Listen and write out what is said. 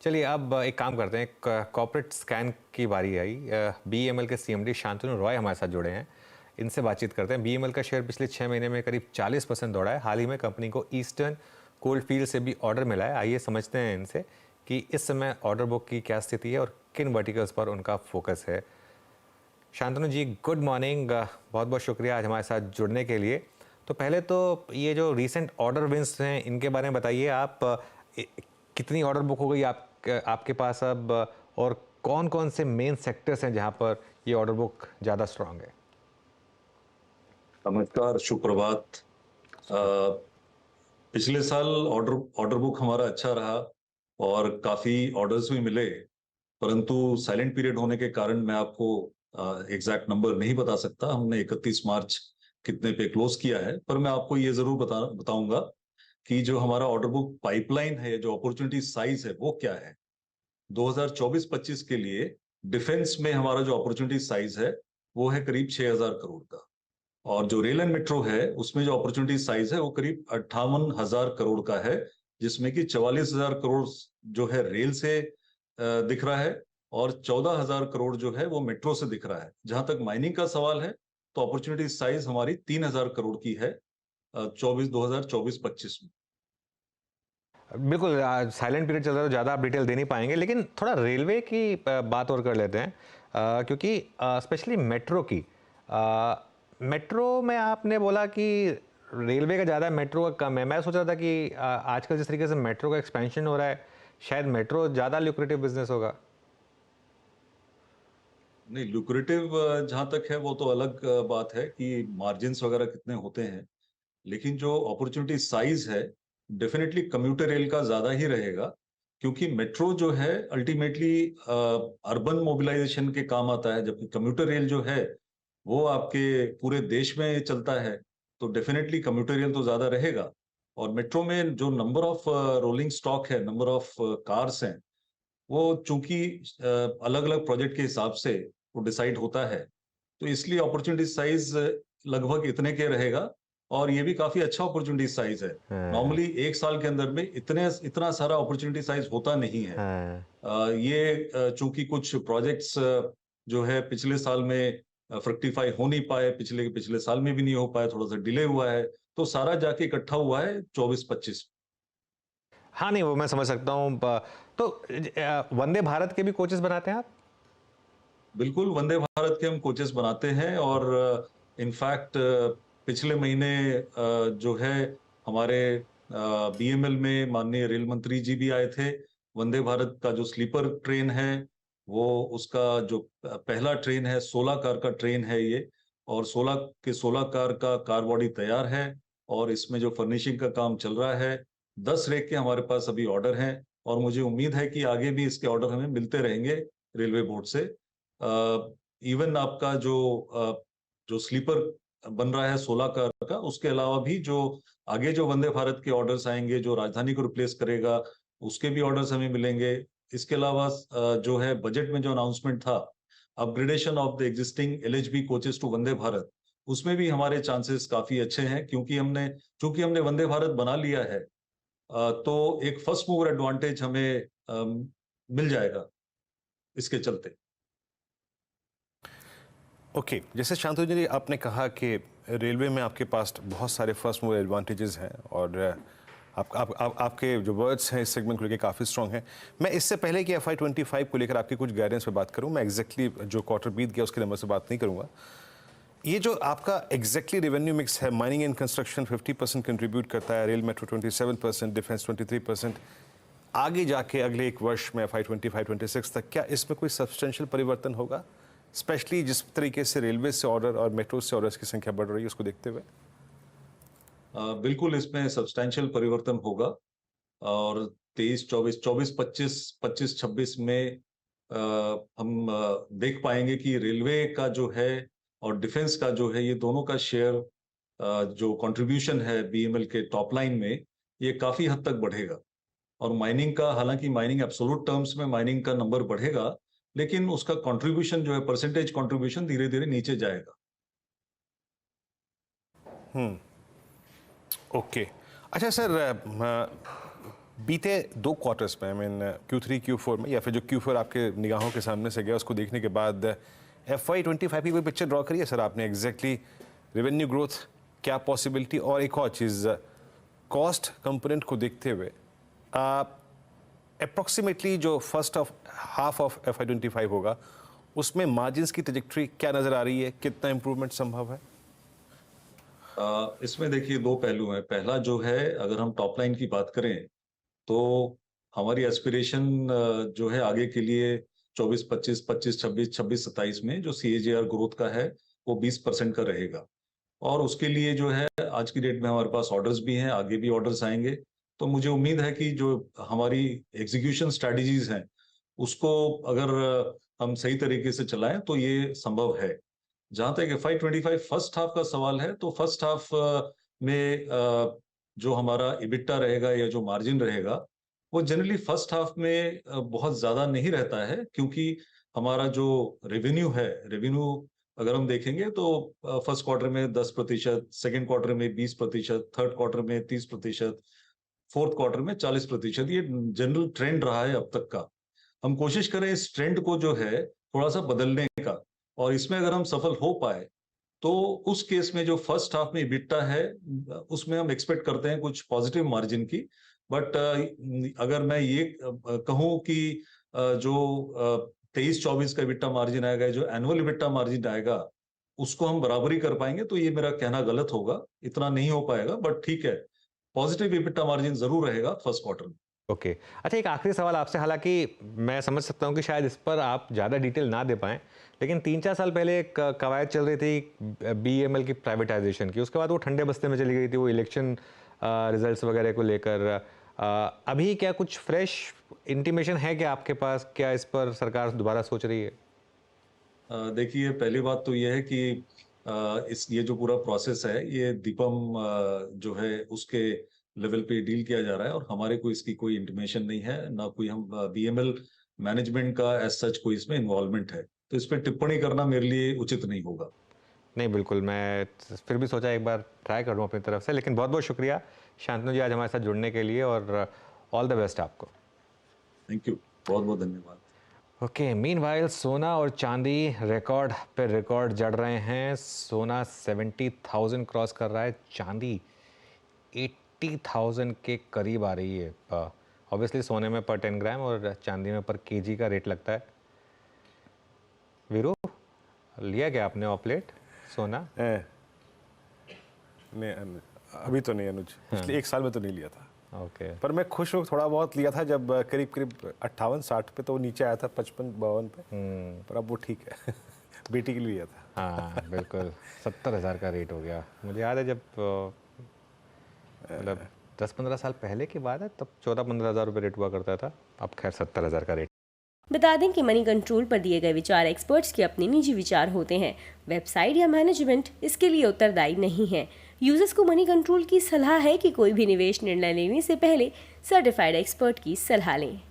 चलिए अब एक काम करते हैं। कॉर्पोरेट स्कैन की बारी आई। बीईएमएल के सीएमडी शांतनु रॉय हमारे साथ जुड़े हैं। इनसे बातचीत करते हैं। बीईएमएल का शेयर पिछले 6 महीने में करीब 40% दौड़ा है। हाल ही में कंपनी को ईस्टर्न कोल्डफील्ड से भी ऑर्डर मिला है। आइए समझते हैं इनसे कि इस समय ऑर्डर बुक की क्या स्थिति है और किन वर्टिकल्स पर उनका फोकस है। शांतनु जी, गुड मॉर्निंग। बहुत बहुत शुक्रिया आज हमारे साथ जुड़ने के लिए। तो पहले तो ये जो रीसेंट ऑर्डर विंस हैं इनके बारे में बताइए। आप कितनी ऑर्डर बुक हो गई आपके पास अब, और कौन कौन से मेन सेक्टर्स हैं जहां पर ये ऑर्डर बुक ज़्यादा स्ट्रांग है? नमस्कार, सुप्रभात। अ, पिछले साल ऑर्डर ऑर्डर बुक हमारा अच्छा रहा और काफी ऑर्डर्स भी मिले। परंतु साइलेंट पीरियड होने के कारण मैं आपको एग्जैक्ट नंबर नहीं बता सकता हमने 31 मार्च कितने पे क्लोज किया है। पर मैं आपको ये जरूर बताऊंगा कि जो हमारा ऑर्डर बुक पाइपलाइन है, जो अपॉर्चुनिटी साइज है, वो क्या है। 2024-25 के लिए डिफेंस में हमारा जो अपॉर्चुनिटी साइज है वो है करीब 6,000 करोड़ का। और जो रेल एंड मेट्रो है उसमें जो अपॉर्चुनिटी साइज है वो करीब 58,000 करोड़ का है, जिसमें कि 44,000 करोड़ जो है रेल से दिख रहा है और 14,000 करोड़ जो है वो मेट्रो से दिख रहा है। जहां तक माइनिंग का सवाल है तो अपॉर्चुनिटी साइज हमारी 3,000 करोड़ की है 2024-25 में। बिल्कुल, साइलेंट पीरियड चल रहा है तो ज़्यादा आप डिटेल दे नहीं पाएंगे, लेकिन थोड़ा रेलवे की बात और कर लेते हैं। क्योंकि स्पेशली मेट्रो की, मेट्रो में आपने बोला कि रेलवे का ज़्यादा है, मेट्रो का कम है। मैं सोच रहा था कि आजकल जिस तरीके से मेट्रो का एक्सपेंशन हो रहा है, शायद मेट्रो ज़्यादा ल्यूक्रेटिव बिजनेस होगा। नहीं, लुक्रेटिव जहां तक है वो तो अलग बात है कि मार्जिन्स वगैरह कितने होते हैं। लेकिन जो अपॉर्चुनिटी साइज है डेफिनेटली कम्यूटर रेल का ज्यादा ही रहेगा, क्योंकि मेट्रो जो है अल्टीमेटली अर्बन मोबिलाइजेशन के काम आता है, जबकि कम्यूटर रेल जो है वो आपके पूरे देश में चलता है। तो डेफिनेटली कम्यूटर रेल तो ज्यादा रहेगा। और मेट्रो में जो नंबर ऑफ रोलिंग स्टॉक है, नंबर ऑफ कार्स हैं, वो चूंकि अलग अलग प्रोजेक्ट के हिसाब से वो डिसाइड होता है। तो इसलिए अपॉर्चुनिटी साइज लगभग इतने के रहेगा। और ये भी काफी अच्छा अपॉर्चुनिटी साइज है। हाँ, नॉर्मली एक साल के अंदर में इतना सारा अपॉर्चुनिटी साइज होता नहीं है। हाँ। ये चूंकि कुछ प्रोजेक्ट्स जो है पिछले साल में फ्रक्टिफाई हो नहीं पाए, पिछले पिछले साल में भी नहीं हो पाए, थोड़ा सा डिले हुआ है। तो सारा जाके इकट्ठा हुआ है 24-25। हाँ, नहीं वो मैं समझ सकता हूँ। तो वंदे भारत के भी कोचेस बनाते हैं आप? बिल्कुल, वंदे भारत के हम कोचेस बनाते हैं। और इनफैक्ट पिछले महीने जो है हमारे बीएमएल में माननीय रेल मंत्री जी भी आए थे। वंदे भारत का जो स्लीपर ट्रेन है वो, उसका जो पहला ट्रेन है, 16 कार का ट्रेन है ये। और 16 कार का कार बॉडी तैयार है और इसमें जो फर्निशिंग का काम चल रहा है। 10 रेक के हमारे पास अभी ऑर्डर हैं और मुझे उम्मीद है कि आगे भी इसके ऑर्डर हमें मिलते रहेंगे रेलवे बोर्ड से। इवन आपका जो स्लीपर बन रहा है 16 कार का, उसके अलावा भी जो आगे जो वंदे भारत के ऑर्डर्स आएंगे जो राजधानी को रिप्लेस करेगा, उसके भी ऑर्डर्स हमें मिलेंगे। इसके अलावा जो है बजट में जो अनाउंसमेंट था, upgradation of the existing LHB coaches to Vande Bharat, उसमें भी हमारे चांसेस काफी अच्छे हैं। क्योंकि हमने वंदे भारत बना लिया है, तो एक फर्स्ट मूवर एडवांटेज हमें मिल जाएगा इसके चलते। ओके, जैसे शांतनु जी आपने कहा कि रेलवे में आपके पास बहुत सारे फर्स्ट मूवर एडवांटेजेस हैं और आपके जो वर्ड्स हैं इस सेगमेंट को लेकर काफ़ी स्ट्रॉन्ग हैं। मैं इससे पहले कि FY25 को लेकर आपकी कुछ गाइडेंस पे बात करूं, मैं एग्जैक्टली जो क्वार्टर बीत गया उसके नंबर से बात नहीं करूंगा। ये जो आपका एग्जैक्टली रेवेन्यू मिक्स है, माइनिंग एंड कंस्ट्रक्शन 50% कंट्रीब्यूट करता है, रेल मेट्रो 27%, डिफेंस 23%। आगे जाके अगले एक वर्ष में FY25-26 तक क्या इसमें कोई सब्सटेंशियल परिवर्तन होगा, स्पेशली जिस तरीके से रेलवे से ऑर्डर और मेट्रो से ऑर्डर्स की संख्या बढ़ रही है उसको देखते हुए? बिल्कुल, इसमें सब्सटैंशियल परिवर्तन होगा। और 23-24, 24-25, 25-26 में हम देख पाएंगे कि रेलवे का जो है और डिफेंस का जो है, ये दोनों का शेयर, जो कंट्रीब्यूशन है बीएमएल के टॉप लाइन में, ये काफी हद तक बढ़ेगा। और माइनिंग का, हालांकि माइनिंग एब्सोल्यूट टर्म्स में माइनिंग का नंबर बढ़ेगा, लेकिन उसका कंट्रीब्यूशन जो है, परसेंटेज कंट्रीब्यूशन धीरे धीरे नीचे जाएगा। ओके। अच्छा सर, बीते 2 क्वार्टर्स में, आई मीन Q3 Q4 में, या फिर जो Q4 आपके निगाहों के सामने से गया उसको देखने के बाद FY25 की कोई पिक्चर ड्रॉ करी है सर आपने? एग्जैक्टली रेवेन्यू ग्रोथ क्या पॉसिबिलिटी, और एक और चीज़ कॉस्ट कंपोनेंट को देखते हुए अप्रॉक्सीमेटली जो फर्स्ट हाफ ऑफ FY25 होगा उसमें मार्जिन्स की ट्रैजेक्टरी क्या नज़र आ रही है, कितना इम्प्रूवमेंट संभव है? इसमें देखिए 2 पहलू हैं। पहला जो है, अगर हम टॉप लाइन की बात करें तो हमारी एस्पिरेशन जो है आगे के लिए 24-25, 25-26, 26-27 में जो CAGR ग्रोथ का है वो 20% का रहेगा। और उसके लिए जो है आज की डेट में हमारे पास ऑर्डर्स भी हैं, आगे भी ऑर्डर्स आएंगे। तो मुझे उम्मीद है कि जो हमारी एग्जीक्यूशन स्ट्रेटजीज हैं उसको अगर हम सही तरीके से चलाएं तो ये संभव है। जहां तक FY25 फर्स्ट हाफ का सवाल है, तो फर्स्ट हाफ में जो हमारा EBITDA रहेगा या जो मार्जिन रहेगा वो जनरली फर्स्ट हाफ में बहुत ज्यादा नहीं रहता है, क्योंकि हमारा जो रेवेन्यू अगर हम देखेंगे तो फर्स्ट क्वार्टर में 10%, सेकेंड क्वार्टर में 20%, थर्ड क्वार्टर में 30%, फोर्थ क्वार्टर में 40%। ये जनरल ट्रेंड रहा है अब तक का। हम कोशिश करें इस ट्रेंड को जो है थोड़ा सा बदलने का, और इसमें अगर हम सफल हो पाए तो उस केस में जो फर्स्ट हाफ में EBITDA है उसमें हम एक्सपेक्ट करते हैं कुछ पॉजिटिव मार्जिन की। बट अगर मैं ये कहूं कि जो 23-24 का EBITDA मार्जिन आएगा, जो एनुअल EBITDA मार्जिन आएगा उसको हम बराबरी कर पाएंगे, तो ये मेरा कहना गलत होगा। इतना नहीं हो पाएगा, बट ठीक है, पॉजिटिव EBITDA मार्जिन जरूर रहेगा फर्स्ट क्वार्टर में। ओके अच्छा, एक आखिरी सवाल आपसे, हालांकि मैं समझ सकता हूं कि शायद इस पर आप ज़्यादा डिटेल ना दे पाएं, लेकिन 3-4 साल पहले एक कवायद चल रही थी BEML की प्राइवेटाइजेशन की, उसके बाद वो ठंडे बस्ते में चली गई थी, वो इलेक्शन रिजल्ट्स वगैरह को लेकर। अभी क्या कुछ फ्रेश इंटीमेशन है क्या आपके पास? क्या इस पर सरकार दोबारा सोच रही है? देखिए, पहली बात तो ये है कि ये जो पूरा प्रोसेस है ये दीपम जो है उसके लेवल पे डील किया जा रहा है, और हमारे को इसकी कोई इंटीमेशन नहीं है, ना कोई हम BML मैनेजमेंट का एज सच कोई इसमें इन्वॉल्वमेंट है, तो इस पर टिप्पणी करना मेरे लिए उचित नहीं होगा। नहीं बिल्कुल, मैं फिर भी सोचा एक बार ट्राई करूँ अपनी तरफ से, लेकिन बहुत बहुत शुक्रिया शांतनु जी आज हमारे साथ जुड़ने के लिए, और ऑल द बेस्ट आपको। थैंक यू, बहुत बहुत धन्यवाद। ओके, मीनवाइल सोना और चांदी रिकॉर्ड पे रिकॉर्ड जड़ रहे हैं। सोना 70,000 क्रॉस कर रहा है, चांदी 80,000 के करीब आ रही है। ऑब्वियसली सोने में पर 10 ग्राम और चांदी में पर केजी का रेट लगता है। वीरू, लिया क्या आपने ऑपलेट सोना? नहीं, अभी तो नहीं अनुज, पिछले 1 साल में तो नहीं लिया था। ओके पर मैं खुश हूँ, थोड़ा बहुत लिया था जब करीब 58-60 पे, तो वो नीचे आया था 55-52 पे, पर अब वो ठीक है। बेटी के लिए लिया था। हाँ बिल्कुल, 70,000 का रेट हो गया। मुझे याद है जब मतलब 10-15 साल पहले की बात है, तब 14-15 हज़ार रुपये रेट हुआ करता था, अब खैर 70,000 का रेट। बता दें कि मनी कंट्रोल पर दिए गए विचार एक्सपर्ट्स के अपने निजी विचार होते हैं। वेबसाइट या मैनेजमेंट इसके लिए उत्तरदायी नहीं है। यूजर्स को मनी कंट्रोल की सलाह है कि कोई भी निवेश निर्णय लेने से पहले सर्टिफाइड एक्सपर्ट की सलाह लें।